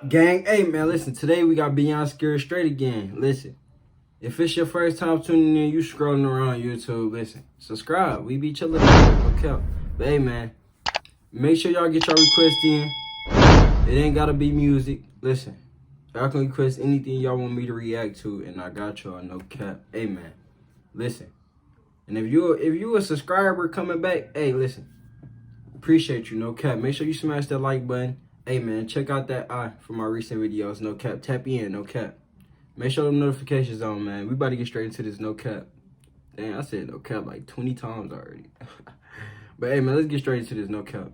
Gang, hey man, listen, today we got Beyond Scared Straight again. Listen, if it's your first time tuning in, you scrolling around YouTube, listen, subscribe. We be chilling, okay? But hey man, make sure y'all get your requests in. It ain't gotta be music. Listen, y'all can request anything y'all want me to react to, and I got y'all, no cap. Hey man, listen. And if you a subscriber coming back, hey, listen, appreciate you, no cap. Make sure you smash that like button. Hey man, check out that eye for my recent videos, no cap. Tap in, no cap. Make sure them notifications on, man. We about to get straight into this, no cap. Damn, I said no cap like 20 times already. But hey man, let's get straight into this, no cap.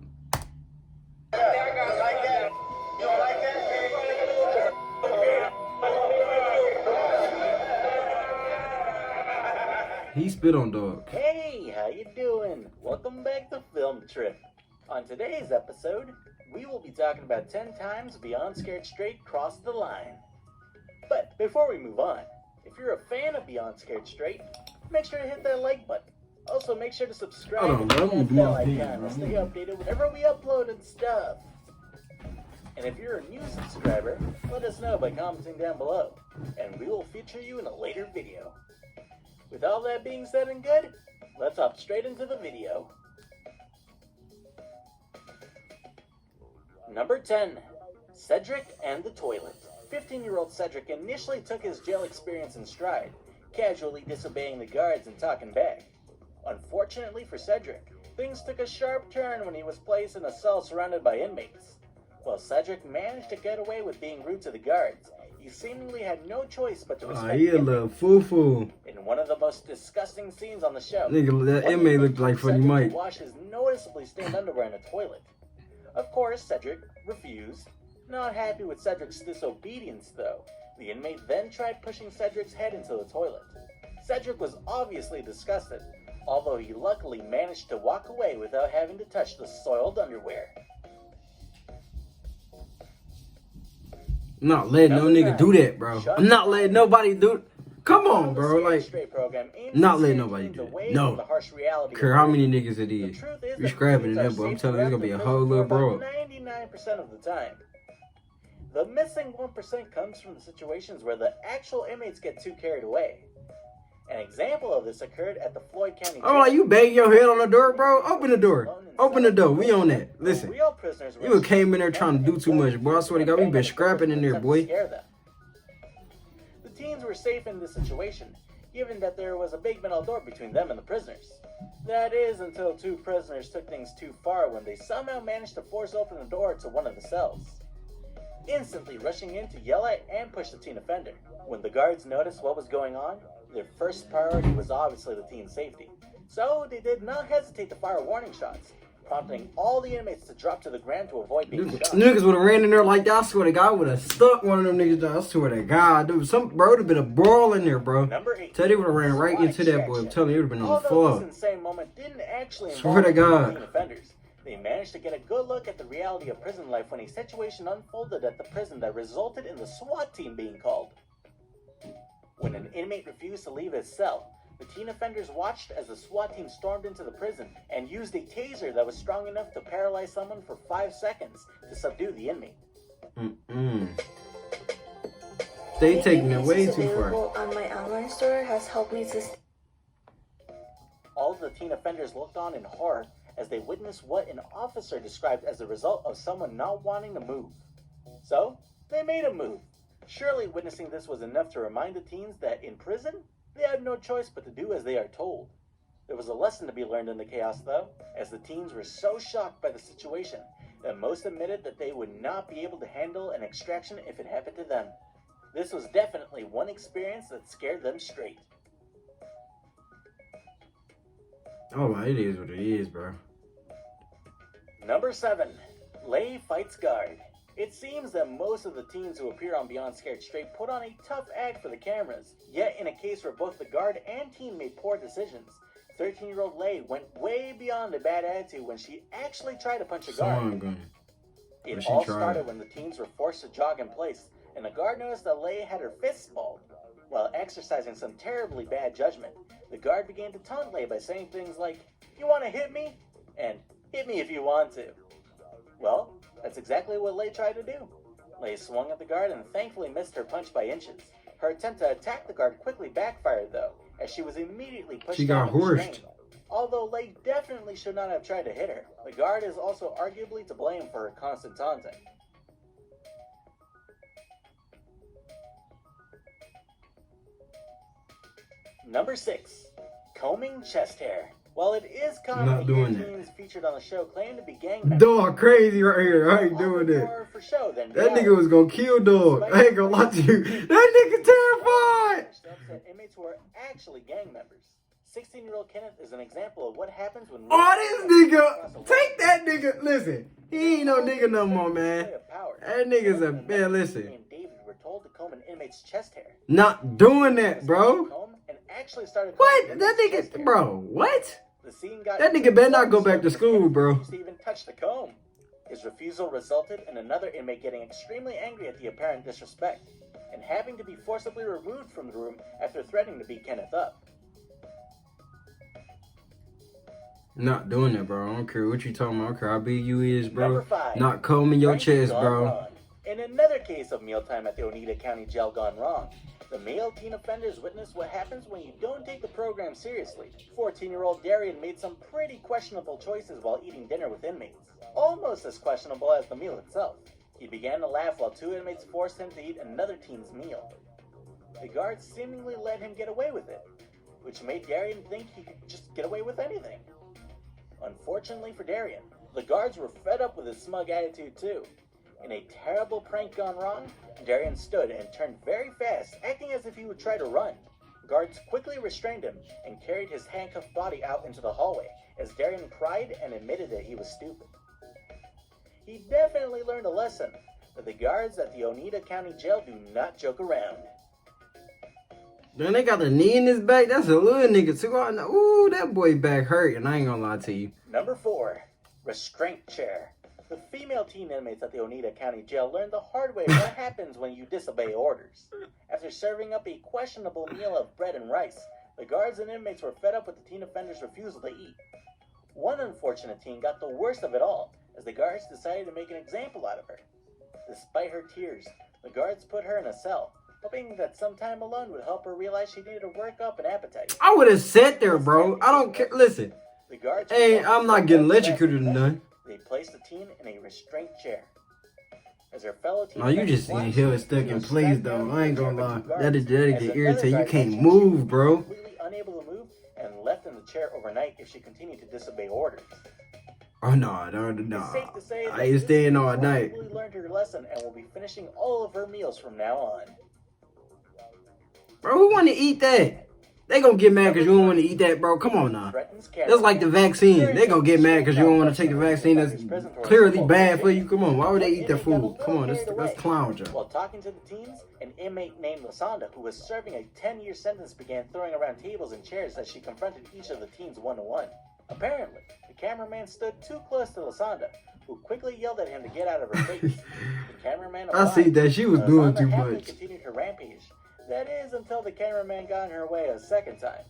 He spit on dog. Hey, how you doing? Welcome back to Film Trip. On today's episode, we will be talking about 10 times Beyond Scared Straight crossed the line. But before we move on, if you're a fan of Beyond Scared Straight, make sure to hit that like button. Also, make sure to subscribe and hit that bell icon to stay updated whenever we upload and stuff. And if you're a new subscriber, let us know by commenting down below, and we will feature you in a later video. With all that being said and good, let's hop straight into the video. Number 10. Cedric and the Toilet. 15-year-old Cedric initially took his jail experience in stride, casually disobeying the guards and talking back. Unfortunately for Cedric, things took a sharp turn when he was placed in a cell surrounded by inmates. While Cedric managed to get away with being rude to the guards, he seemingly had no choice but to respect he a little foo-foo. In one of the most disgusting scenes on the show, Nigga, that inmate looked like Funny Mike. Wash his noticeably stained underwear in a toilet. Of course, Cedric refused. Not happy with Cedric's disobedience, though, the inmate then tried pushing Cedric's head into the toilet. Cedric was obviously disgusted, although he luckily managed to walk away without having to touch the soiled underwear. I'm not letting no nigga do that, bro. I'm not letting nobody do it. Come on, bro. Like, not letting nobody do it. No. Care how many niggas it is. You scrapping in that, but I'm telling you, it's gonna be a whole little bro. 99% of the time. The missing 1% comes from the situations where the actual inmates get too carried away. An example of this occurred at the Floyd County Jail. Oh, like you banging your head on the door, bro? Open the door. Open the door. We on that. Listen, you came in there trying to do too much, boy. I swear to God, we been scrapping in there, boy. The teens were safe in this situation, given that there was a big metal door between them and the prisoners. That is until two prisoners took things too far when they somehow managed to force open the door to one of the cells, instantly rushing in to yell at and push the teen offender. When the guards noticed what was going on, their first priority was obviously the teen's safety, so they did not hesitate to fire warning shots, prompting all the inmates to drop to the ground to avoid being shot. Niggas would have ran in there like that. I swear to God, I would have stuck one of them niggas down. I swear to God, dude, bro, would have been a brawl in there, bro. Number 8. Teddy would have ran right into that boy. I'm telling you, it would have been on the floor. Although this insane moment didn't actually Swear to involve God. teen offenders, they managed to get a good look at the reality of prison life when a situation unfolded at the prison that resulted in the SWAT team being called. When an inmate refused to leave his cell, the teen offenders watched as the SWAT team stormed into the prison and used a taser that was strong enough to paralyze someone for 5 seconds to subdue the inmate. They taking it way too far. On my online store has helped me to. All of the teen offenders looked on in horror as they witnessed what an officer described as the result of someone not wanting to move. So, they made a move. Surely witnessing this was enough to remind the teens that in prison, they had no choice but to do as they are told. There was a lesson to be learned in the chaos, though, as the teens were so shocked by the situation that most admitted that they would not be able to handle an extraction if it happened to them. This was definitely one experience that scared them straight. Oh, it is what it is, bro. Number 7. Lay fights guard. It seems that most of the teens who appear on Beyond Scared Straight put on a tough act for the cameras. Yet in a case where both the guard and teen made poor decisions, 13-year-old Lay went way beyond a bad attitude when she actually tried to punch a guard. It all started when the teens were forced to jog in place, and the guard noticed that Lay had her fists balled. While exercising some terribly bad judgment, the guard began to taunt Lay by saying things like, "You want to hit me?" and "Hit me if you want to." Well, that's exactly what Lay tried to do. Lei swung at the guard and thankfully missed her punch by inches. Her attempt to attack the guard quickly backfired, though, as she was immediately pushed She down got and horsed. restrained. Although Lei definitely should not have tried to hit her, the guard is also arguably to blame for her constant taunting. Number 6. Combing chest hair. While it is common Not to doing hear that. teens featured on the show claim to be gang members, Dog crazy right here. I ain't all doing more that. for show than That reality. nigga was gonna kill dog. I ain't gonna lie to you. That nigga terrified. To upset inmates who are actually gang members. 16-year-old Kenneth is an example of what happens when... Oh, this nigga. Take that nigga. Listen, he ain't no nigga no more, man. That nigga's a man. Listen, And David were told to comb an inmate's chest hair. not doing that, bro. And actually started What? combing That inmate's chest nigga, hair. bro. What? The scene got That nigga better not go back to school, bro. Refused to even touch the comb. His refusal resulted in another inmate getting extremely angry at the apparent disrespect and having to be forcibly removed from the room after threatening to beat Kenneth up. Not doing that, bro. I don't care what you talking about. I don't care how big you is, Number bro. 5. Not combing your Prank chest, gone bro. wrong. In another case of mealtime at the Oneida County Jail gone wrong, the male teen offenders witnessed what happens when you don't take the program seriously. 14-year-old Darian made some pretty questionable choices while eating dinner with inmates. Almost as questionable as the meal itself. He began to laugh while 2 inmates forced him to eat another teen's meal. The guards seemingly let him get away with it, which made Darian think he could just get away with anything. Unfortunately for Darian, the guards were fed up with his smug attitude too. In a terrible prank gone wrong, Darian stood and turned very fast, acting as if he would try to run. Guards quickly restrained him and carried his handcuffed body out into the hallway, as Darian cried and admitted that he was stupid. He definitely learned a lesson, that the guards at the Oneida County Jail do not joke around. Then they got the knee in his back. That's a little nigga too. Ooh, that boy back hurt, and I ain't gonna lie to you. Number 4. Restraint chair. The female teen inmates at the Oneida County Jail learned the hard way what happens when you disobey orders. After serving up a questionable meal of bread and rice, the guards and inmates were fed up with the teen offender's refusal to eat. One unfortunate teen got the worst of it all, as the guards decided to make an example out of her. Despite her tears, the guards put her in a cell, hoping that some time alone would help her realize she needed to work up an appetite. I would have sat there, bro. I don't care. Listen, The guards hey, I'm not getting electrocuted or nothing. They placed the teen in a restraint chair. As her fellow teen No, you just watched, getting held stuck she in was place, strapped though. down I ain't to the gonna chair lie. with 2 guards. That'll As get another irritating. You guard can't mentioned she move, was bro. completely unable to move and left in the chair overnight if she continued to disobey orders. Oh, no. It's safe to say that I ain't this staying teen all night. probably learned her lesson and will be finishing all of her meals from now on. Bro, who want to eat that? They gonna get mad because you don't want to eat that, bro. Come on now. Threatens That's like the vaccine. They gonna get mad because you don't want to take the vaccine that's clearly bad for you. Come on, why would they eat that food? Come on, that's clown job. While talking to the teens, an inmate named Lasanda, who was serving a 10-year sentence, began throwing around tables and chairs as she confronted each of the teens one-to-one. Apparently, the cameraman stood too close to Lasanda, who quickly yelled at him to get out of her face. The cameraman I see that she was doing Lasanda too happily much. continued her rampage. That is until the cameraman got in her way a second time.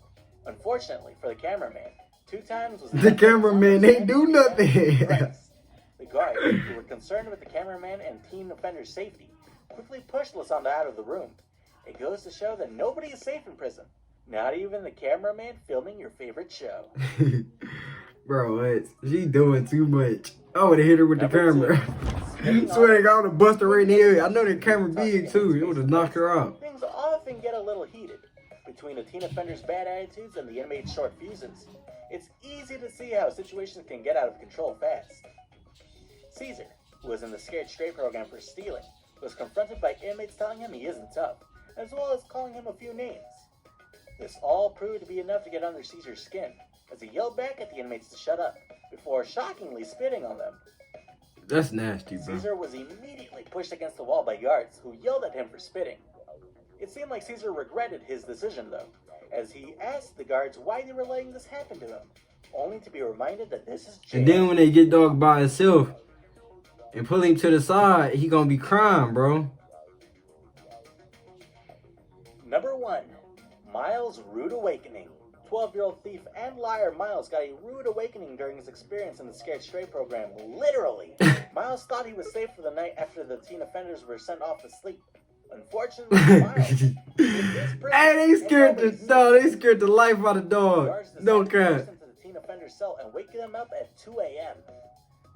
Unfortunately for the cameraman, 2 times was The cameraman ain't do nothing. The guards, who were concerned with the cameraman and teen offender's safety, quickly pushed Lasanda out of the room. It goes to show that nobody is safe in prison. Not even the cameraman filming your favorite show. Bro, what? She doing too much. I would have hit her with the Number camera. Swear to God, I would have busted her right in the head. I know that camera big too. It would have knocked her out. Things often get a little heated between the teen offender's bad attitudes and the inmate's short fuses. It's easy to see how situations can get out of control fast. Caesar, who was in the Scared Straight program for stealing, was confronted by inmates telling him he isn't tough, as well as calling him a few names. This all proved to be enough to get under Caesar's skin, as he yelled back at the inmates to shut up, before shockingly spitting on them. That's nasty, bro. Caesar was immediately pushed against the wall by guards, who yelled at him for spitting. It seemed like Caesar regretted his decision, though, as he asked the guards why they were letting this happen to him, only to be reminded that this is jail. And then when they get dog by himself and pull him to the side, he gonna be crying, bro. Number 1. Miles' Rude Awakening. 12-year-old thief and liar Miles got a rude awakening during his experience in the Scared Straight program. Literally. Miles thought he was safe for the night after the teen offenders were sent off to sleep. Unfortunately for Miles, hey, they scared the life out of dog. No crap. To the teen offender cell and wake them up at 2 a.m.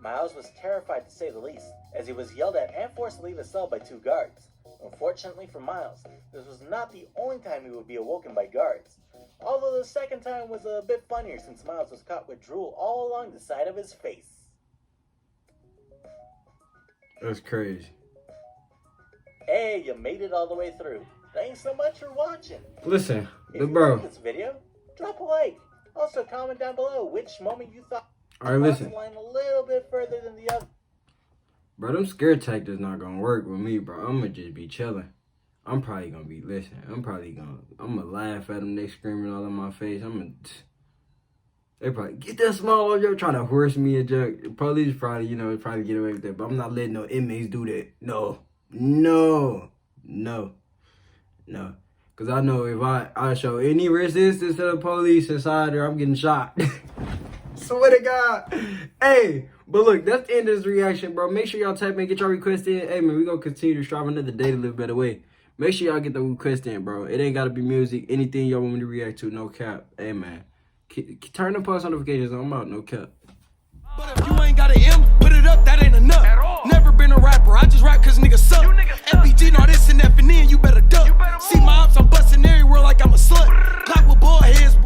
Miles was terrified to say the least, as he was yelled at and forced to leave his cell by 2 guards. Unfortunately for Miles, this was not the only time he would be awoken by guards. Although the second time was a bit funnier since Miles was caught with drool all along the side of his face. That's crazy. Hey, you made it all the way through. Thanks so much for watching. Listen, if you bro. liked this video, drop a like. Also, comment down below which moment you thought crossed the line a little bit further than the other. Bro, them scare tactics not gonna work with me, bro. I'm gonna just be chilling. I'm probably gonna be listening. I'm gonna laugh at them. They screaming all in my face. They probably get that small yo trying to horse me a joke. Police probably get away with that, but I'm not letting no inmates do that. No. Cause I know if I show any resistance to the police inside there, I'm getting shot. Swear to God. Hey, but look, that's the end of this reaction, bro. Make sure y'all type in, get your request in. Hey, man, we gonna continue to strive another day to live a better way. Make sure y'all get the request in, bro. It ain't gotta be music. Anything y'all want me to react to, no cap. Hey, man. Turn the post notifications on. I'm out, no cap. But if you ain't got an M, put it up, that ain't enough. Never been a rapper, I just rap cause niggas suck. FBG, no this and F and N, you better duck. See my ops, I'm busting everywhere like I'm a slut. Clap with ball heads.